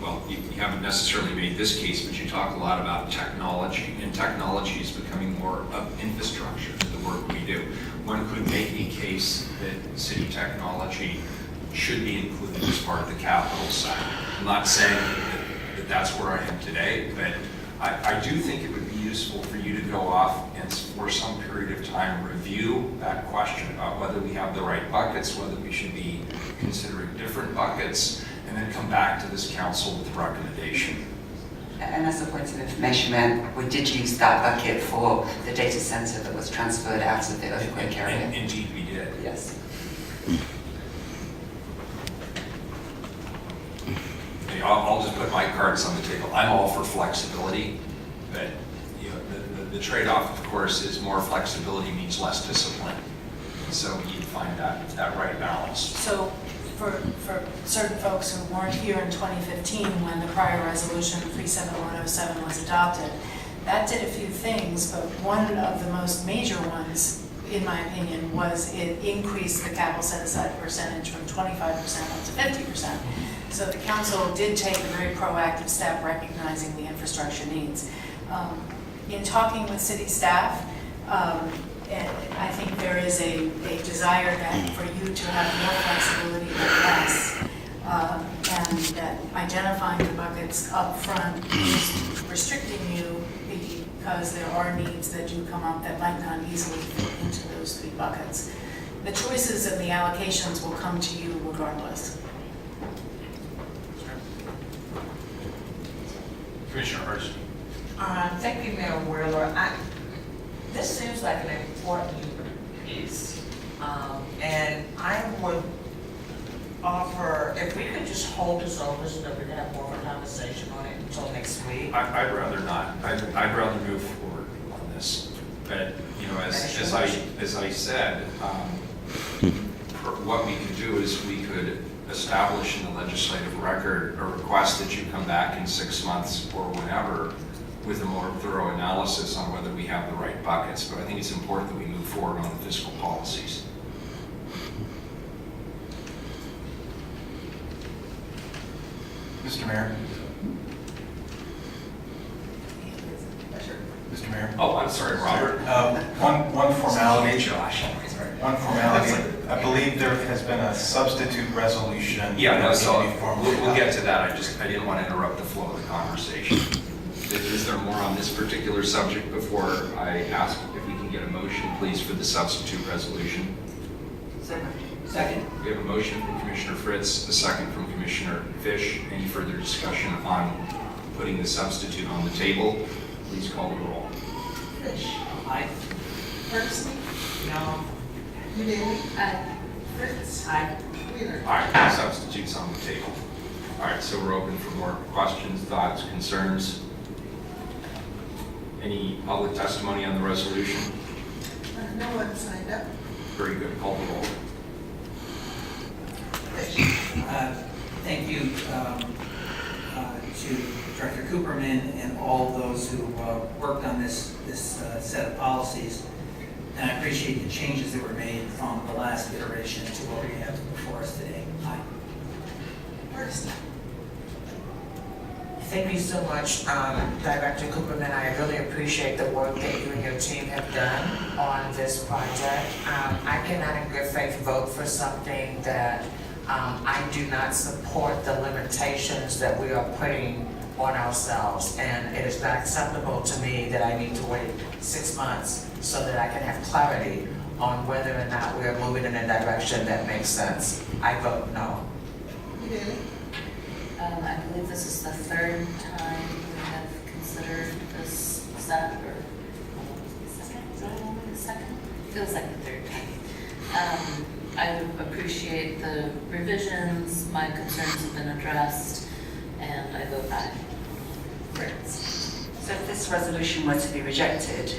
well, you haven't necessarily made this case, but you talk a lot about technology, and technology is becoming more of infrastructure to the work we do. One could make a case that city technology should be included as part of the capital side. I'm not saying that that's where I am today, but I do think it would be useful for you to go off and for some period of time review that question about whether we have the right buckets, whether we should be considering different buckets, and then come back to this council with a recommendation. And as a point of information, Mayor, we did use that bucket for the data center that was transferred out of the earthquake area. Indeed we did. Yes. I'll just put my cards on the table. I'm all for flexibility, but you know, the trade-off, of course, is more flexibility means less discipline. So you find that right balance. So for certain folks who weren't here in 2015 when the prior resolution 37107 was adopted, that did a few things, but one of the most major ones, in my opinion, was it increased the capital set-aside percentage from 25% up to 50%. So the council did take a very proactive step recognizing the infrastructure needs. In talking with city staff, I think there is a desire that for you to have more flexibility than less, and that identifying the buckets up front is restricting you because there are needs that do come up that might not easily fit into those 3 buckets. The choices and the allocations will come to you regardless. Commissioner Hurst. Thank you, Mayor Wheeler. This seems like an important piece, and I would offer, if we could just hold this over so that we can have more of a conversation on it until next week. I'd rather not. I'd rather move forward on this. But you know, as I said, what we could do is we could establish in the legislative record a request that you come back in 6 months or whenever with a more thorough analysis on whether we have the right buckets. But I think it's important that we move forward on the fiscal policies. Mr. Mayor. Mr. Mayor. Oh, I'm sorry, Robert. One formality. Hey, Josh. One formality. I believe there has been a substitute resolution. Yeah, no, so we'll get to that. I didn't want to interrupt the flow of the conversation. Is there more on this particular subject before I ask if we can get a motion, please, for the substitute resolution? Second. We have a motion from Commissioner Fritz, a second from Commissioner Fish. Any further discussion on putting the substitute on the table? Please call the roll. Fish. Aye. Hurst. No. Daly. Aye. Fritz. Aye. Wheeler. All right, substitutes on the table. All right, so we're open for more questions, thoughts, concerns. Any public testimony on the resolution? No one signed up. Very good. Call the roll. Thank you to Director Cooperman and all those who worked on this set of policies. And I appreciate the changes that were made from the last iteration to what we have before us today. Aye. First. Thank you so much, Director Cooperman. I really appreciate the work that you and your team have done on this project. I cannot in good faith vote for something that I do not support the limitations that we are putting on ourselves. And it is not acceptable to me that I need to wait 6 months so that I can have clarity on whether or not we are moving in a direction that makes sense. I vote no. Really? I believe this is the 3rd time we have considered this set, or second? Is that only the second? Feels like the 3rd time. I appreciate the revisions. My concerns have been addressed, and I vote aye. Fritz. So if this resolution were to be rejected,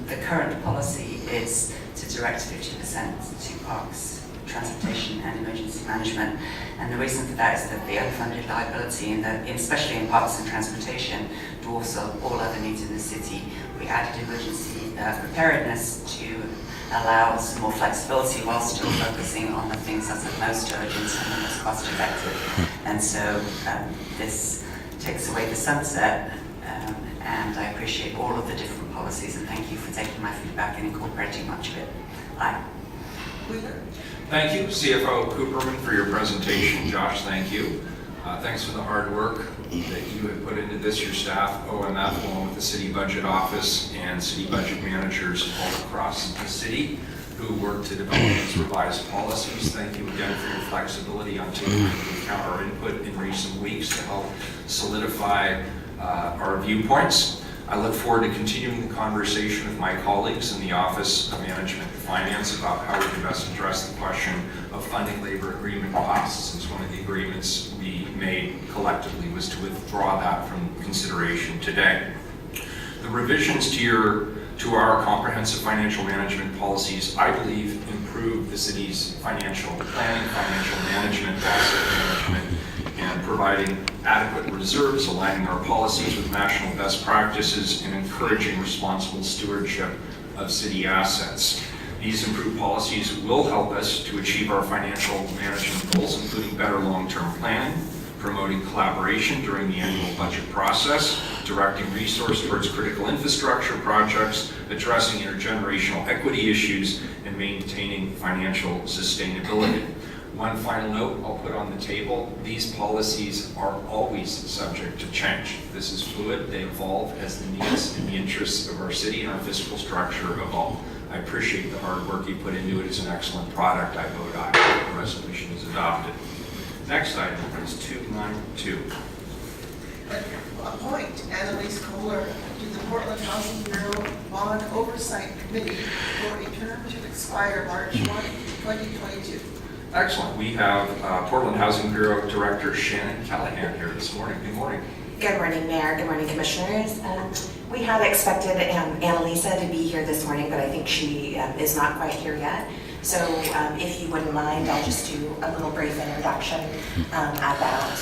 the current policy is to direct 50% to parks, transportation and emergency management. And the reason for that is that the unfunded liability, especially in parks and transportation, dwarfs all other needs in the city. We added emergency preparedness to allow some more flexibility while still focusing on the things that are most urgent and the most cost effective. And so this takes away the sunset, and I appreciate all of the different policies, and thank you for taking my feedback and incorporating much of it. Aye. Thank you, CFO Cooperman, for your presentation. Josh, thank you. Thanks for the hard work that you have put into this, your staff, OMF, along with the City Budget Office and City Budget Managers all across the city who work to develop these revised policies. Thank you again for your flexibility on taking into account our input in recent weeks to help solidify our viewpoints. I look forward to continuing the conversation with my colleagues in the Office of Management and Finance about how we can best address the question of funding labor agreement costs, since one of the agreements we made collectively was to withdraw that from consideration today. The revisions to our comprehensive financial management policies, I believe, improve the city's financial planning, financial management, asset management, and providing adequate reserves, aligning our policies with national best practices, and encouraging responsible stewardship of city assets. These improved policies will help us to achieve our financial management goals, including better long-term planning, promoting collaboration during the annual budget process, directing resource towards critical infrastructure projects, addressing intergenerational equity issues, and maintaining financial sustainability. One final note I'll put on the table: these policies are always subject to change. This is fluid. They evolve as the needs and the interests of our city and our fiscal structure evolve. I appreciate the hard work you put into it. It's an excellent product. I vote aye. The resolution is adopted. Next item is 292. Appoint Annalise Kohler to the Portland Housing Bureau Bond Oversight Committee for a term to expire March 1, 2022. Excellent. We have Portland Housing Bureau Director Shannon Callahan here this morning. Good morning. Good morning, Mayor. Good morning, Commissioners. We had expected Annalisa to be here this morning, but I think she is not quite here yet. So if you wouldn't mind, I'll just do a little brief introduction about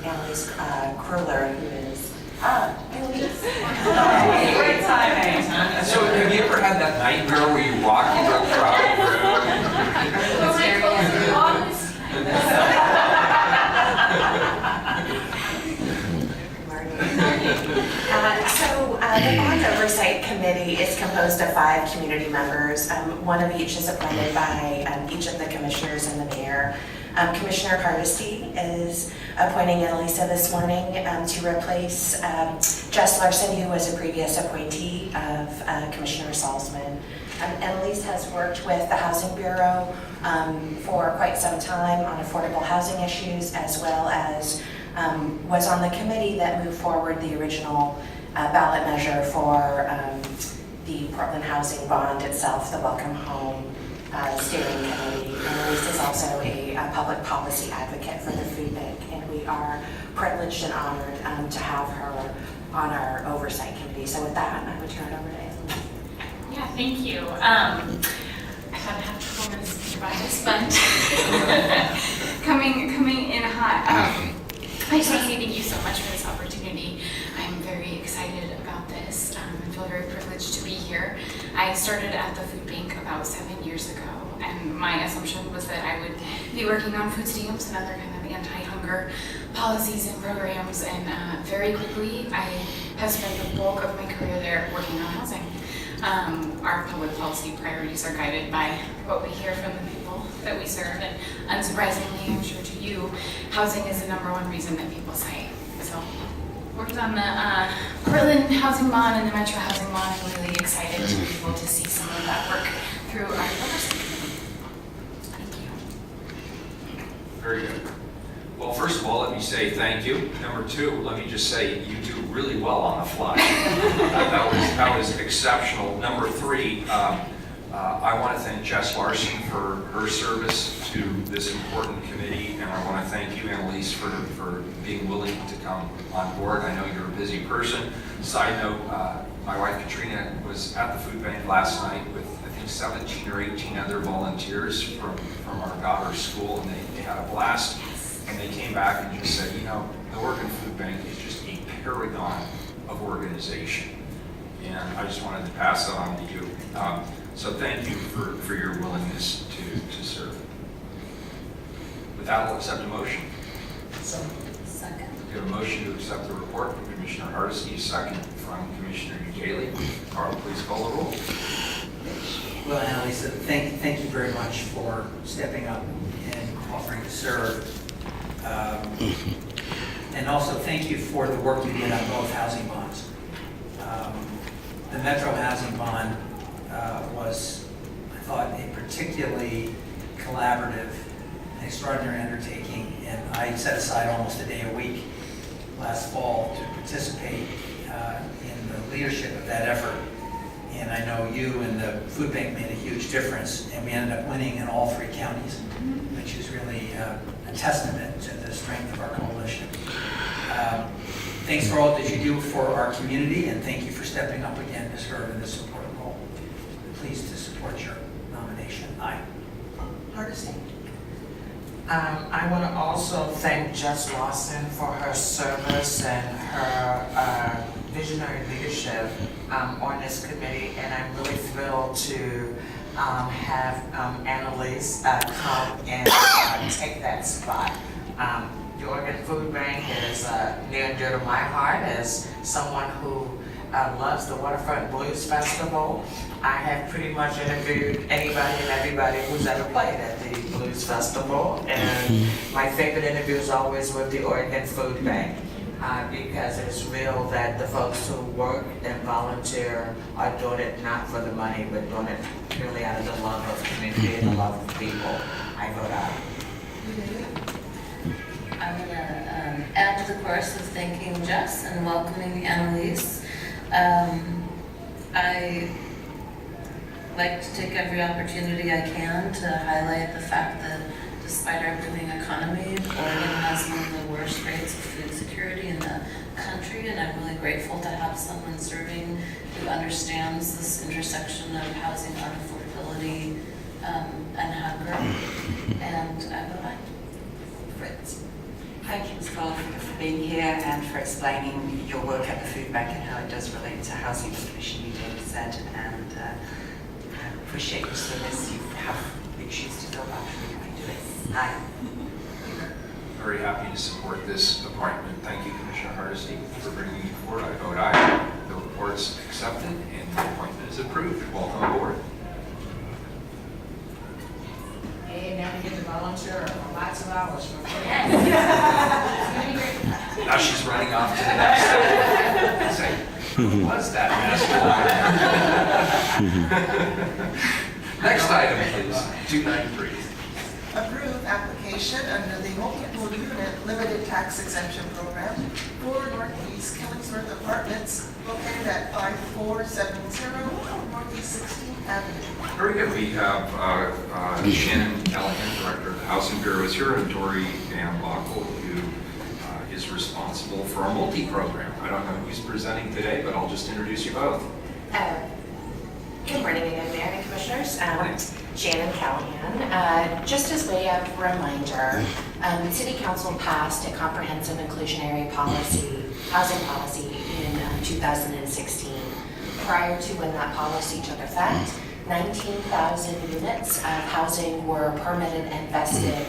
Annalise Kruller, who is Annalise. Great timing. So have you ever had that nightmare where you walk into a crowded room? The Bond Oversight Committee is composed of 5 community members. One of each is appointed by each of the commissioners and the mayor. Commissioner Hardesty is appointing Annalisa this morning to replace Jess Larson, who was a previous appointee of Commissioner Salzman. Annalise has worked with the Housing Bureau for quite some time on affordable housing issues, as well as was on the committee that moved forward the original ballot measure for the Portland Housing Bond itself, the Welcome Home Steering Committee. Annalise is also a public policy advocate for the food bank, and we are privileged and honored to have her on our oversight committee. So with that, I would turn it over to Annalise. Yeah, thank you. I thought I'd have trouble minutes by this, but coming in hot. I just want to say thank you so much for this opportunity. I'm very excited about this and feel very privileged to be here. I started at the food bank about 7 years ago, and my assumption was that I would be working on food stamps and other kind of anti-hunger policies and programs, and very quickly I have spent the bulk of my career there working on housing. Our public policy priorities are guided by what we hear from the people that we serve, and unsurprisingly, I'm sure to you, housing is the #1 reason that people say. So, worked on the Portland Housing Bond and the Metro Housing Bond. I'm really excited to be able to see some of that work through our oversight committee. Thank you. Very good. Well, first of all, let me say thank you. Number 2, let me just say you do really well on the fly. that was exceptional. Number 3, I want to thank Jess Larson for her service to this important committee, and I want to thank you, Annalise, for being willing to come on board. I know you're a busy person. Side note, my wife Katrina was at the food bank last night with, I think, 17 or 18 other volunteers from our daughter's school, and they had a blast. And they came back and just said, you know, the Oregon Food Bank is just a paragon of organization. And I just wanted to pass that on to you. So thank you for your willingness to serve. With that, we'll accept a motion. So, Second. We have a motion to accept the report from Commissioner Hardesty, second from Commissioner Daly. Carl, please call the roll. Well, Annalise, thank you very much for stepping up and offering to serve. And also, thank you for the work you did on both housing bonds. The Metro Housing Bond was, I thought, a particularly collaborative and extraordinary undertaking, and I set aside almost a day a week last fall to participate in the leadership of that effort. And I know you and the food bank made a huge difference, and we ended up winning in all 3 counties, which is really a testament to the strength of our coalition. Thanks for all that you do for our community, and thank you for stepping up again to serve in this important role. I'm pleased to support your nomination. Aye. Hardesty. I want to also thank Jess Lawson for her service and her visionary leadership on this committee, and I'm really thrilled to have Annalise come and take that spot. The Oregon Food Bank is near and dear to my heart as someone who loves the Waterfront Blues Festival. I have pretty much interviewed anybody and everybody who's ever played at the Blues Festival, and my favorite interview is always with the Oregon Food Bank because it's real that the folks who work and volunteer are doing it not for the money, but doing it purely out of the love of community and the love of people. I vote aye. I'm going to add to the chorus of thanking Jess and welcoming Annalise. I like to take every opportunity I can to highlight the fact that despite our booming economy, Oregon has one of the worst rates of food security in the country, and I'm really grateful to have someone serving who understands this intersection of housing unaffordability and hunger. And I vote aye. Fritz. Thank you, Ms. Cole, for being here and for explaining your work at the food bank and how it does relate to housing, as Commissioner Daly said, and I appreciate your service. You have big shoes to fill, but you can do it. Aye. Very happy to support this appointment. Thank you, Commissioner Hardesty, for bringing it forward. I vote aye. The report's accepted and the appointment is approved. Welcome aboard. Hey, now we get to volunteer for lots of hours for free. Now she's running off to the next step. Say, who was that master? Next item, please. 293. Approve application under the multiple unit limited tax exemption program for Northeast Killingsworth Apartments located at 5470 Northeast 16th Avenue. Very good. We have Shannon Callahan, Director of the Housing Bureau, is here, and Dory Van Bockel, who is responsible for our multi-program. I don't know who's presenting today, but I'll just introduce you both. Good morning again, Mayor and Commissioners. Morning. Shannon Callahan. Just as way of reminder, City Council passed a comprehensive inclusionary policy, housing policy in 2016. Prior to when that policy took effect, 19,000 units of housing were permitted and vested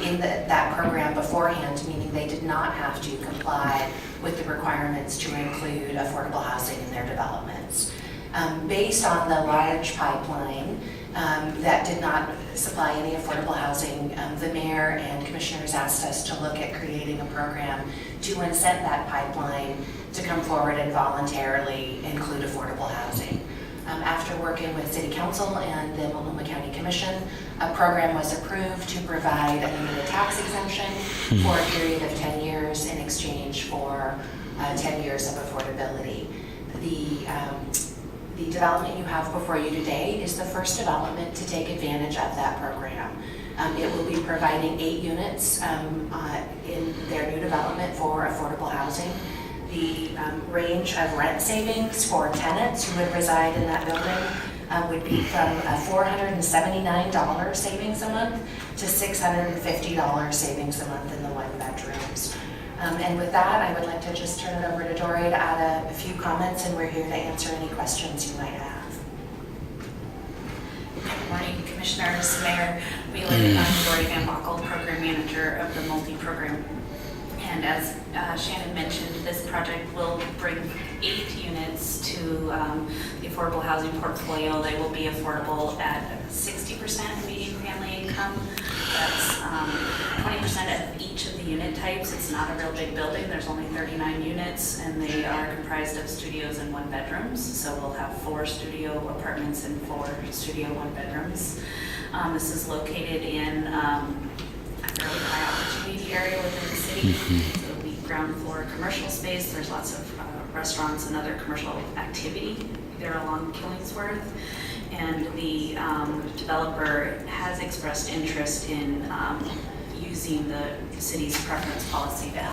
in that program beforehand, meaning they did not have to comply with the requirements to include affordable housing in their developments. Based on the large pipeline that did not supply any affordable housing, the mayor and commissioners asked us to look at creating a program to incent that pipeline to come forward and voluntarily include affordable housing. After working with City Council and the Multnomah County Commission, a program was approved to provide a limited tax exemption for a period of 10 years in exchange for 10 years of affordability. The development you have before you today is the first development to take advantage of that program. It will be providing 8 units in their new development for affordable housing. The range of rent savings for tenants who would reside in that building would be from $479 savings a month to $650 savings a month in the 1 bedrooms. And with that, I would like to just turn it over to Dory to add a few comments, and we're here to answer any questions you might have. Good morning, Commissioners, Mayor Wheeler. I'm Dory Van Bockel, Program Manager of the Multi-Program And as Shannon mentioned, this project will bring 8 units to the affordable housing portfolio. They will be affordable at 60% median family income. That's 20% of each of the unit types. It's not a real big building. There's only 39 units, and they are comprised of studios and 1-bedrooms. So we'll have 4 studio apartments and 4 studio 1-bedrooms. This is located in a fairly high opportunity area within the city. So it'll be ground floor commercial space. There's lots of restaurants and other commercial activity there along Killingsworth. And the developer has expressed interest in using the city's preference policy to help